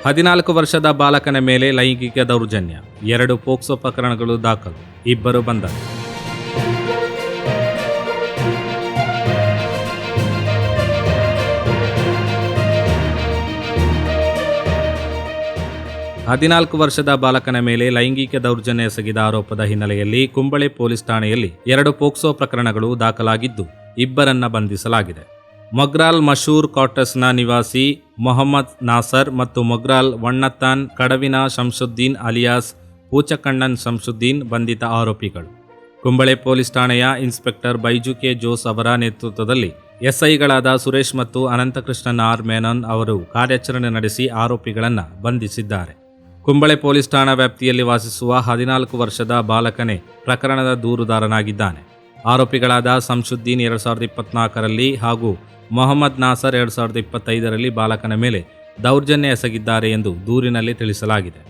ಹದಿನಾಲ್ಕು ವರ್ಷದ ಬಾಲಕನ ಮೇಲೆ ಲೈಂಗಿಕ ದೌರ್ಜನ್ಯ, 2 ಪೋಕ್ಸೋ ಪ್ರಕರಣಗಳು ದಾಖಲು, 2 ಬಂಧನ. ಹದಿನಾಲ್ಕು ವರ್ಷದ ಬಾಲಕನ ಮೇಲೆ ಲೈಂಗಿಕ ದೌರ್ಜನ್ಯ ಎಸಗಿದ ಆರೋಪದ ಹಿನ್ನೆಲೆಯಲ್ಲಿ ಕುಂಬಳೆ ಪೊಲೀಸ್ ಠಾಣೆಯಲ್ಲಿ 2 ಪೋಕ್ಸೋ ಪ್ರಕರಣಗಳು ದಾಖಲಾಗಿದ್ದು 2ರನ್ನ ಬಂಧಿಸಲಾಗಿದೆ. ಮೊಗ್ರಾಲ್ ಮಶೂರ್ ಕ್ವಾರ್ಟರ್ಸ್ನ ನಿವಾಸಿ ಮೊಹಮ್ಮದ್ ನಾಸರ್ ಮತ್ತು ಮೊಗ್ರಾಲ್ ವಣ್ಣತ್ತಾನ್ ಕಡವಿನ ಶಂಸುದ್ದೀನ್ ಅಲಿಯಾಸ್ ಪೂಚಕಣ್ಣನ್ ಶಂಸುದ್ದೀನ್ ಬಂಧಿತ ಆರೋಪಿಗಳು. ಕುಂಬಳೆ ಪೊಲೀಸ್ ಠಾಣೆಯ ಇನ್ಸ್ಪೆಕ್ಟರ್ ಬೈಜು ಕೆ ಜೋಸ್ ಅವರ ನೇತೃತ್ವದಲ್ಲಿ ಎಸ್ಐಗಳಾದ ಸುರೇಶ್ ಮತ್ತು ಅನಂತಕೃಷ್ಣನ್ ಆರ್ ಮೇನನ್ ಅವರು ಕಾರ್ಯಾಚರಣೆ ನಡೆಸಿ ಆರೋಪಿಗಳನ್ನು ಬಂಧಿಸಿದ್ದಾರೆ. ಕುಂಬಳೆ ಪೊಲೀಸ್ ಠಾಣಾ ವ್ಯಾಪ್ತಿಯಲ್ಲಿ ವಾಸಿಸುವ 14 ವರ್ಷದ ಬಾಲಕನೇ ಪ್ರಕರಣದ ದೂರುದಾರನಾಗಿದ್ದಾನೆ. ಆರೋಪಿಗಳಾದ ಶಂಸುದ್ದೀನ್ 2024ರಲ್ಲಿ ಹಾಗೂ ಮೊಹಮ್ಮದ್ ನಾಸರ್ 2025ರಲ್ಲಿ ಬಾಲಕನ ಮೇಲೆ ದೌರ್ಜನ್ಯ ಎಸಗಿದ್ದಾರೆ ಎಂದು ದೂರಿನಲ್ಲಿ ತಿಳಿಸಲಾಗಿದೆ.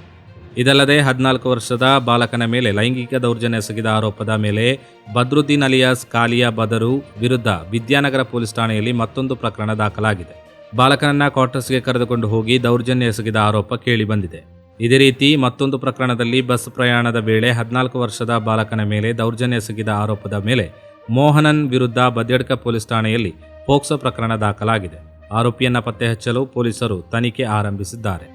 ಇದಲ್ಲದೆ 14 ವರ್ಷದ ಬಾಲಕನ ಮೇಲೆ ಲೈಂಗಿಕ ದೌರ್ಜನ್ಯ ಎಸಗಿದ ಆರೋಪದ ಮೇಲೆ ಬದ್ರುದ್ದೀನ್ ಅಲಿಯಾಸ್ ಕಾಲಿಯಾ ಬದರು ವಿರುದ್ಧ ವಿದ್ಯಾನಗರ ಪೊಲೀಸ್ ಠಾಣೆಯಲ್ಲಿ ಮತ್ತೊಂದು ಪ್ರಕರಣ ದಾಖಲಾಗಿದೆ. ಬಾಲಕನನ್ನ ಕ್ವಾರ್ಟರ್ಸ್ಗೆ ಕರೆದುಕೊಂಡು ಹೋಗಿ ದೌರ್ಜನ್ಯ ಎಸಗಿದ ಆರೋಪ ಕೇಳಿಬಂದಿದೆ. ಇದೇ ರೀತಿ ಮತ್ತೊಂದು ಪ್ರಕರಣದಲ್ಲಿ ಬಸ್ ಪ್ರಯಾಣದ ವೇಳೆ 14 ವರ್ಷದ ಬಾಲಕನ ಮೇಲೆ ದೌರ್ಜನ್ಯ ಎಸಗಿದ ಆರೋಪದ ಮೇಲೆ ಮೋಹನನ್ ವಿರುದ್ಧ ಬದ್ಯಡ್ಕ ಪೊಲೀಸ್ ಠಾಣೆಯಲ್ಲಿ ಪೋಕ್ಸೋ ಪ್ರಕರಣ ದಾಖಲಾಗಿದೆ. ಆರೋಪಿಯನ್ನ ಪತ್ತೆ ಹಚ್ಚಲು ಪೊಲೀಸರು ತನಿಖೆ ಆರಂಭಿಸಿದ್ದಾರೆ.